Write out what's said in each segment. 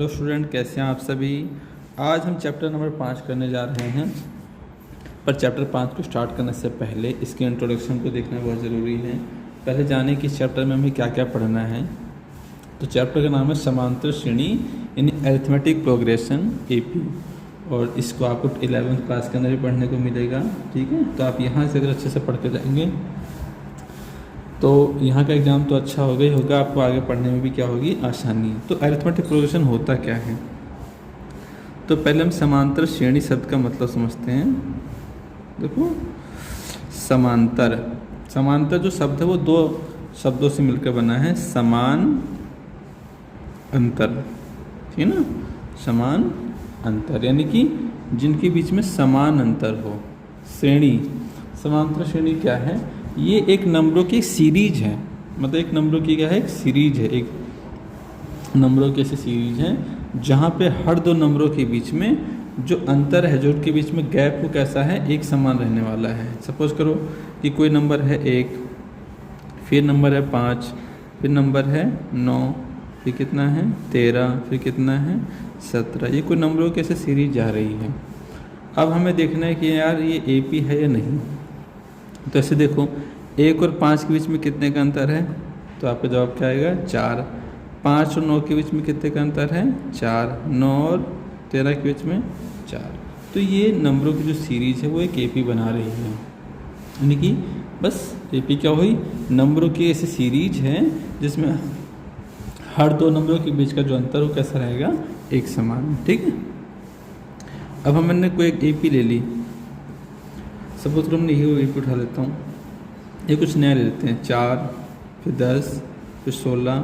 Hello student, कैसे हैं आप सभी। आज हम चैप्टर नंबर 5 करने जा रहे हैं। पर चैप्टर 5 को स्टार्ट करने से पहले इसके इंट्रोडक्शन को देखना बहुत ज़रूरी है। पहले जाने कि इस चैप्टर में हमें क्या क्या पढ़ना है। तो चैप्टर का नाम है समांतर श्रेणी इन अरिथमेटिक प्रोग्रेशन एपी, और इसको आपको 11th क्लास के अंदर भी पढ़ने को मिलेगा। ठीक है, तो आप यहाँ से अगर अच्छे से पढ़ के जाएंगे तो यहाँ का एग्ज़ाम तो अच्छा होगा ही होगा, आपको आगे पढ़ने में भी क्या होगी, आसानी। तो अरिथमेटिक प्रोग्रेशन होता क्या है, तो पहले हम समांतर श्रेणी शब्द का मतलब समझते हैं। देखो, समांतर जो शब्द है वो दो शब्दों से मिलकर बना है, समान अंतर। ठीक है ना, समान अंतर यानी कि जिनके बीच में समान अंतर हो। श्रेणी, समांतर श्रेणी क्या है, ये एक नंबरों की सीरीज है। मतलब एक नंबरों की क्या है, एक सीरीज है, एक नंबरों की ऐसी सीरीज है जहाँ पे हर दो नंबरों के बीच में जो अंतर है, जो उनके बीच में गैप वो कैसा है, एक समान रहने वाला है। सपोज करो कि कोई नंबर है 1, फिर नंबर है 5, फिर नंबर है 9, फिर कितना है 13, फिर कितना है 17। ये कोई नंबरों की ऐसे सीरीज जा रही है। अब हमें देखना है कि यार ये एपी है या नहीं। तो ऐसे देखो, 1 और 5 के बीच में कितने का अंतर है, तो आपका जवाब क्या आएगा, 4। 5 और 9 के बीच में कितने का अंतर है, 4। 9 और 13 के बीच में 4। तो ये नंबरों की जो सीरीज है वो एक एपी बना रही है। यानी कि बस एपी क्या हुई, नंबरों की ऐसी सीरीज है जिसमें हर दो नंबरों के बीच का जो अंतर वो कैसा रहेगा, एक समान। ठीक है, अब हमने कोई एक एपी ले ली। सपोज करो हमने ये एपी उठा लेता हूँ, ये कुछ नया ले लेते हैं, 4, फिर 10, फिर 16,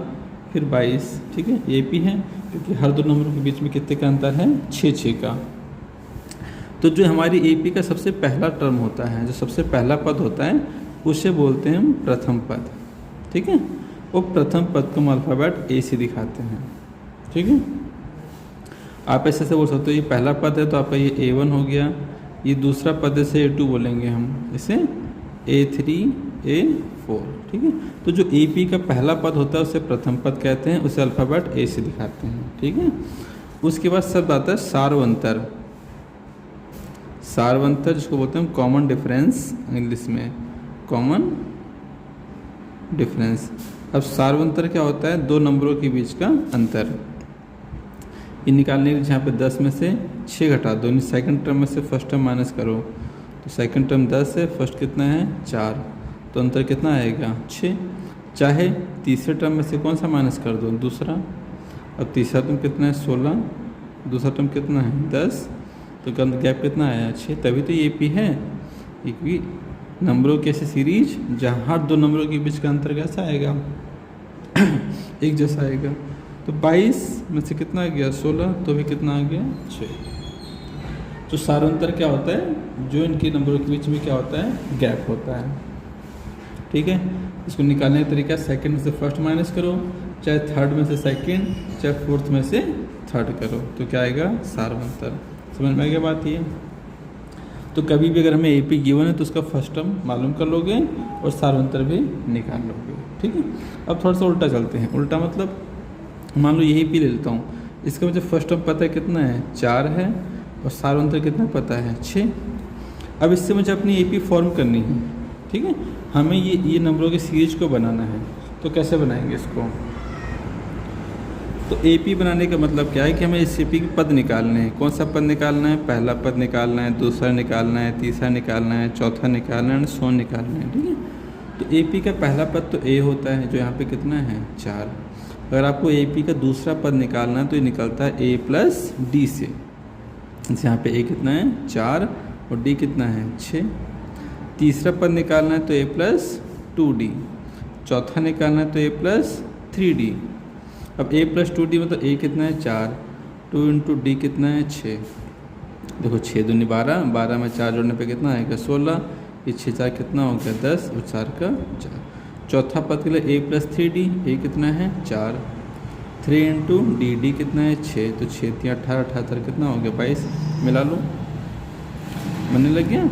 फिर 22। ठीक है, एपी है क्योंकि हर दो नंबरों के बीच में कितने का अंतर है, 6 का। तो जो हमारी एपी का सबसे पहला टर्म होता है, जो सबसे पहला पद होता है, उसे बोलते हैं हम प्रथम पद। ठीक है, वो प्रथम पद को हम अल्फ़ाबेट ए से दिखाते हैं। ठीक है, आप ऐसे से बोल सकते हो, ये पहला पद है तो आपका ये A1 हो गया, ये दूसरा पद से A2 बोलेंगे हम, इसे A3, A4। ठीक है, तो जो एपी का पहला पद होता है उसे प्रथम पद कहते हैं, उसे अल्फ़ाबेट ए से दिखाते हैं। ठीक है, उसके बाद शब्द आता है सार्वंतर। सार्वंतर जिसको बोलते हैं कॉमन डिफरेंस, इंग्लिश में कॉमन डिफरेंस। अब सार्वंतर क्या होता है, दो नंबरों के बीच का अंतर। ये निकालने के लिए जहाँ पे 10 में से 6 घटा दो, यानी सेकंड टर्म में से फर्स्ट टर्म माइनस करो, तो सेकंड टर्म 10 है, फर्स्ट कितना है 4, तो अंतर कितना आएगा 6। चाहे तीसरे टर्म में से कौन सा माइनस कर दो, दूसरा। अब तीसरा टर्म कितना है 16, दूसरा टर्म कितना है 10, तो गैप कितना आया 6। तभी तो ये पी है, क्योंकि नंबरों की ऐसी सीरीज जहाँ हर दो नंबरों के बीच का अंतर कैसा आएगा, एक जैसा आएगा। तो 22 में से कितना आ गया 16, तो भी कितना आ गया 6। तो सार्वंतर क्या होता है, जो इनके नंबरों के बीच में क्या होता है, गैप होता है। ठीक है, इसको निकालने का तरीका, सेकंड में से फर्स्ट माइनस करो, चाहे थर्ड में से सेकंड, चाहे फोर्थ में से थर्ड करो, तो क्या आएगा सार्वंतर। समझ में आ गया बात ये। तो कभी भी अगर हमें एपी गिवन है तो उसका फर्स्ट टर्म मालूम कर लोगे और सार्वंतर भी निकाल लोगे। ठीक है, अब थोड़ा सा उल्टा चलते हैं। उल्टा मतलब मान लो यही पी ले लेता हूँ, इसका मुझे फर्स्ट टर्म पता है कितना है 4 है, और सार्वंतर कितना पता है 6। अब इससे मुझे अपनी एपी फॉर्म करनी है। ठीक है, हमें ये नंबरों की सीरीज को बनाना है, तो कैसे बनाएंगे इसको। तो एपी बनाने का मतलब क्या है कि हमें इस एपी के पद निकालने हैं। कौन सा पद निकालना है, पहला पद निकालना है, दूसरा निकालना है, तीसरा निकालना है, चौथा निकालना है, सो निकालना है। ठीक है, तो एपी का पहला पद तो ए होता है, जो यहाँ पे कितना है 4। अगर आपको एपी का दूसरा पद निकालना है तो ये निकलता है a प्लस डी से। यहाँ पे a कितना है 4 और d कितना है 6। तीसरा पद निकालना है तो a प्लस 2d। चौथा निकालना है तो a प्लस 3d। अब a प्लस 2d मतलब a कितना है 4, 2 इंटू डी कितना है 6। देखो 6 दूनी 12, 12 में 4 जोड़ने पे कितना आएगा 16, ये 6 4 कितना हो गया 10 और 4 का 4। चौथा पद के लिए a प्लस 3d, a कितना है 4, 3 इंटू डी कितना है 6, तो 6 3 18, 78 कितना हो गया 22। मिला लो, बनने लग गया।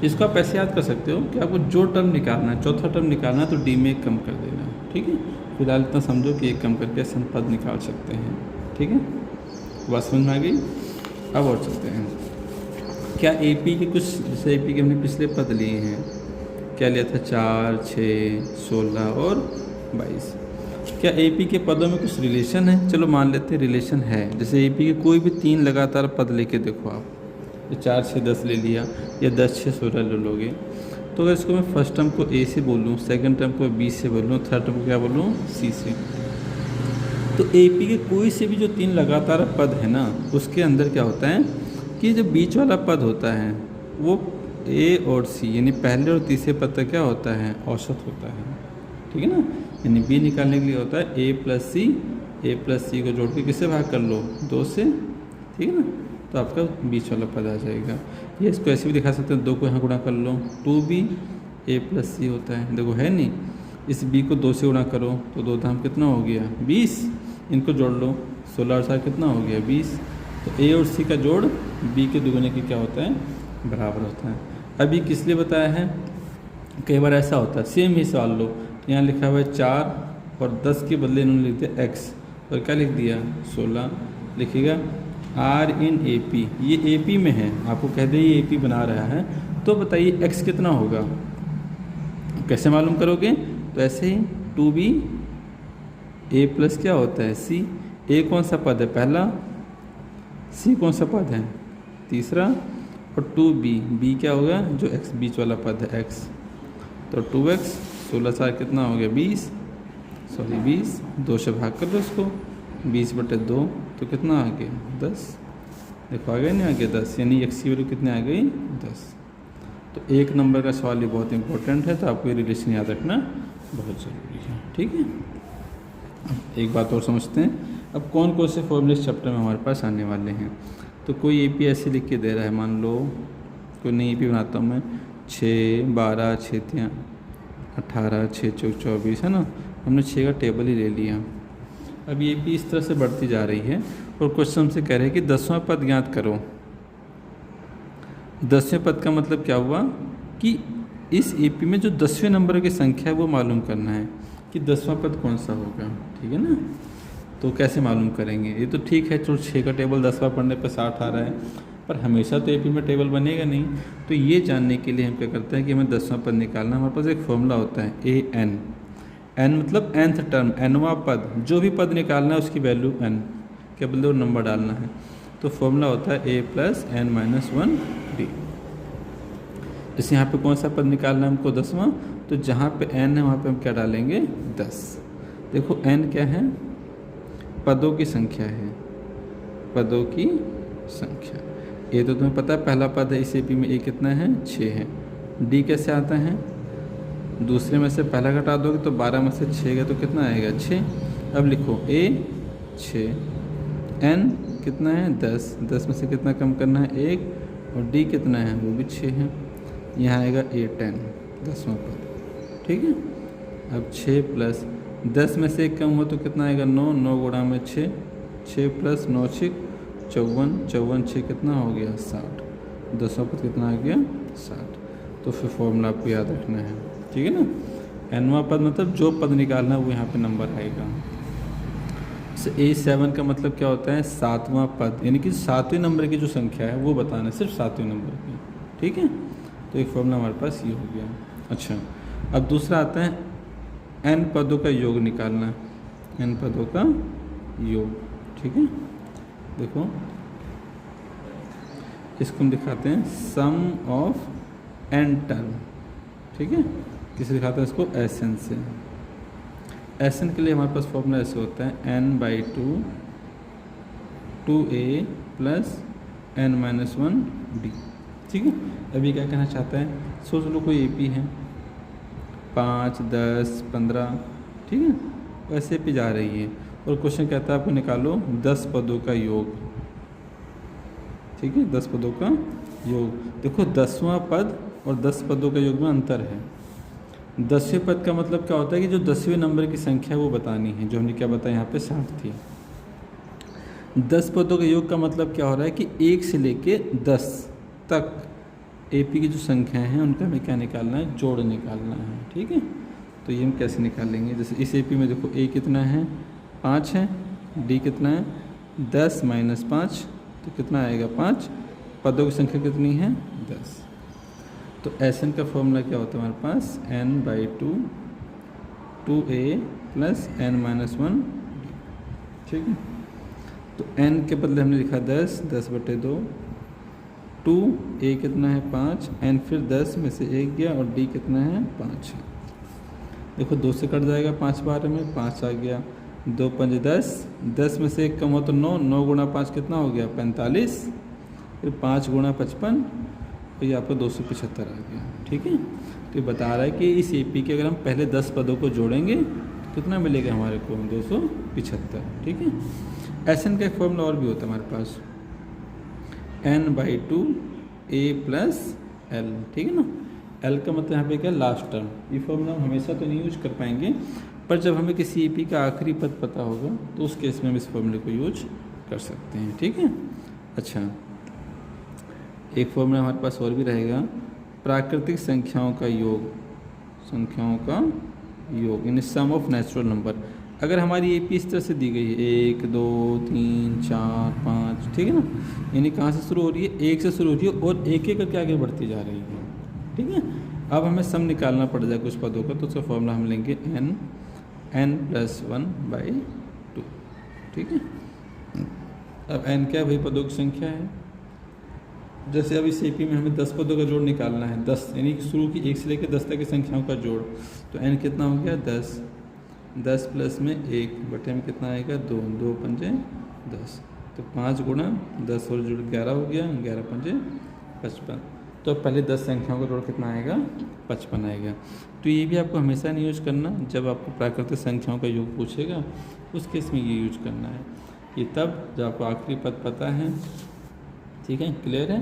इसको आप ऐसे याद कर सकते हो कि आपको जो टर्म निकालना है, चौथा टर्म निकालना है तो डी में एक कम कर देना। ठीक है, फिलहाल इतना समझो कि एक कम करके संपद निकाल सकते हैं। ठीक है, बात समझ में आ गई। अब और चलते हैं, क्या AP के कुछ, जैसे AP के हमने पिछले पद लिए हैं, क्या लिया था 4, 6, 16 और 22। क्या AP के पदों में कुछ रिलेशन है? चलो मान लेते हैं रिलेशन है। जैसे AP के कोई भी 3 लगातार पद लेके देखो आप, 4, 6, 10 ले लिया या 10, 6, 16 ले लोगे, तो अगर इसको मैं फर्स्ट टर्म को A से बोलूँ, सेकंड टर्म को B से बोलूँ, थर्ड टर्म को क्या बोलूँ, C से, तो AP के कोई से भी जो 3 लगातार पद है ना, उसके अंदर क्या होता है कि जो बीच वाला पद होता है वो A और C यानी पहले और तीसरे पद का क्या होता है, औसत होता है। ठीक है ना, यानी B निकालने के लिए होता है A प्लस C को जोड़ के किससे भाग कर लो, 2 से। ठीक है ना, तो आपका बीच वाला पद आ जाएगा। ये इसको ऐसे भी दिखा सकते हैं, 2 को यहाँ गुणा कर लो, 2B A प्लस C होता है। देखो है नहीं, इस B को 2 से गुणा करो तो 2 धाम कितना हो गया, 20। इनको जोड़ लो, 16 और 4 कितना हो गया, 20। तो A और C का जोड़ B के दुगुने के क्या होता है, बराबर होता है। अभी किस लिए बताया है, कई बार ऐसा होता है, सेम ही सवाल लो, यहाँ लिखा हुआ है 4 और 10 के बदले इन्होंने लिख दिया x और क्या लिख दिया 16, लिखिएगा R in AP, ये AP में है, आपको कह दे ये AP बना रहा है, तो बताइए x कितना होगा, कैसे मालूम करोगे, तो ऐसे ही 2B A प्लस क्या होता है C, A कौन सा पद है, पहला, C कौन सा पद है, तीसरा, और 2B क्या होगा, जो x बीच वाला पद है x, तो 2x, 16 4 कितना हो गया 20, 20, 2 से भाग कर दो इसको, 20/2 तो कितना आ गया 10। देखो आ गया नहीं, आ गया 10, यानी x की वैल्यू कितने आ गई 10। तो 1 नंबर का सवाल ये बहुत इंपॉर्टेंट है, तो आपको ये रिलेशन याद रखना बहुत ज़रूरी है। ठीक है, अब एक बात और समझते हैं, अब कौन कौन से फॉर्मूले इस चैप्टर में हमारे पास आने वाले हैं। तो कोई AP ऐसे लिख के दे रहा है, मान लो कोई नई AP बनाता हूँ मैं, 6, 12, 6, 18, 6, 24 है ना, हमने 6 का टेबल ही ले लिया। अब ये भी इस तरह से बढ़ती जा रही है और क्वेश्चन हमसे कह रहे हैं कि 10वां पद ज्ञात करो। 10वें पद का मतलब क्या हुआ कि इस AP में जो 10वें नंबर की संख्या है वो मालूम करना है कि 10वां पद कौन सा होगा। ठीक है ना, तो कैसे मालूम करेंगे, ये तो ठीक है, चलो 6 का टेबल 10वां पढ़ने पर 60 आ रहा है, पर हमेशा तो AP में टेबल बनेगा नहीं। तो ये जानने के लिए हम क्या करते हैं कि हमें 10वां पद निकालना, हमारे पास एक फॉर्मूला होता है AN, n मतलब nth टर्म, nवां पद, जो भी पद निकालना है उसकी वैल्यू n, क्या बोलते हो, नंबर डालना है। तो फॉर्मूला होता है A + n - 1D। जैसे यहाँ पे कौन सा पद निकालना है हमको, 10वां, तो जहाँ पे n है वहाँ पे हम क्या डालेंगे 10। देखो n क्या है, पदों की संख्या है, पदों की संख्या। A तो तुम्हें पता है पहला पद है, इस AP में A कितना है 6 है। D कैसे आता है, दूसरे में से पहला घटा दोगे तो 12 में से 6 गया तो कितना आएगा 6। अब लिखो A 6, N कितना है 10, 10 में से कितना कम करना है 1, और D कितना है वो भी 6 है, यहाँ आएगा A 10, 10वां पद। ठीक है, अब 6 प्लस 10 में से 1 कम हुआ तो कितना आएगा 9, 9 गुणा में 6, 6 प्लस 9 6 54, 54 6 कितना हो गया 60, 10वां पद कितना आ गया 60। तो फिर फॉर्मूला आपको याद रखना है। ठीक है ना, nवां पद मतलब जो पद निकालना है वो यहाँ पे नंबर आएगा। A7 का मतलब क्या होता है, 7वां पद, यानी कि 7वें नंबर की जो संख्या है वो बताना है, सिर्फ 7वें नंबर की। ठीक है, तो एक फॉर्मूला हमारे पास ये हो गया। अच्छा, अब दूसरा आता है n पदों का योग निकालना, n पदों का योग। ठीक है, देखो इसको हम दिखाते हैं सम ऑफ n टर्म। ठीक है, किसे दिखाते हैं इसको, SN से। SN के लिए हमारे पास फॉर्मूला ऐसे होता है n/2 2A + n - 1D। ठीक है, अभी क्या कहना चाहता है, सोच लो कोई AP है 5, 10, 15, ठीक है, वैसे AP जा रही है और क्वेश्चन कहता है आपको निकालो 10 पदों का योग। ठीक है, 10 पदों का योग। देखो 10वां पद और 10 पदों का योग में अंतर है। 10वें पद का मतलब क्या होता है कि जो 10वें नंबर की संख्या है वो बतानी है, जो हमने क्या बताया यहाँ पे 60 थी। 10 पदों के योग का मतलब क्या हो रहा है कि 1 से लेके 10 तक AP की जो संख्याएं हैं उनका हमें क्या निकालना है, जोड़ निकालना है। ठीक है, तो ये हम कैसे निकालेंगे, जैसे इस AP में देखो A कितना है 5 है, D कितना है 10 माइनस 5 तो कितना आएगा 5। पदों की संख्या कितनी है 10। तो Sn का फॉर्मूला क्या होता है हमारे पास n/2 2a प्लस n-1 ठीक है। तो n के बदले हमने लिखा 10/2 2a कितना है 5 n फिर 10 में से 1 गया और d कितना है 5 है। देखो 2 से कट जाएगा 5 बार में 5 आ गया 2 5 10 10 में से 1 कम हो तो 9 9 गुणा 5 कितना हो गया 45 फिर 5 गुणा 55 तो ये आपको 275 आ गया ठीक है। तो ये बता रहा है कि इस AP के अगर हम पहले 10 पदों को जोड़ेंगे तो कितना मिलेगा हमारे को 275 ठीक है। Sn का एक फॉर्मूला और भी होता है हमारे पास n/2 a प्लस l ठीक है ना। l का मतलब यहाँ पे क्या लास्ट टर्म। ये फॉर्मूला हम हमेशा तो नहीं यूज कर पाएंगे पर जब हमें किसी AP का आखिरी पद पता होगा तो उस केस में हम इस फॉर्मूले को यूज कर सकते हैं ठीक है। अच्छा एक फॉर्मूला हमारे पास और भी रहेगा प्राकृतिक संख्याओं का योग यानी सम ऑफ नेचुरल नंबर। अगर हमारी AP इस तरह से दी गई है 1 2 3 4 5 ठीक है ना, यानी कहाँ से शुरू हो रही है 1 से शुरू हो रही है और एक एक करके आगे बढ़ती जा रही है ठीक है। अब हमें सम निकालना पड़ जाए कुछ पदों का तो उसका फॉर्मूला हम लेंगे n+1/2 ठीक है। अब n क्या भाई पदों की संख्या है। जैसे अब इस AP में हमें 10 पदों का जोड़ निकालना है 10 यानी कि शुरू की 1 से लेकर 10 तक की संख्याओं का जोड़। तो n कितना हो गया 10 10 प्लस में 1 बटे में कितना आएगा 2 2 पंजे 10 तो 5 गुणा 10 और जोड़ 11 हो गया 11 पंजे 55। तो पहले 10 संख्याओं का जोड़ कितना आएगा 55 आएगा। तो ये भी आपको हमेशा नहीं यूज करना, जब आपको प्राकृतिक संख्याओं का योग पूछेगा उस केस में ये यूज करना है। ये तब जब आपको आखिरी पद पता है ठीक है। क्लियर है।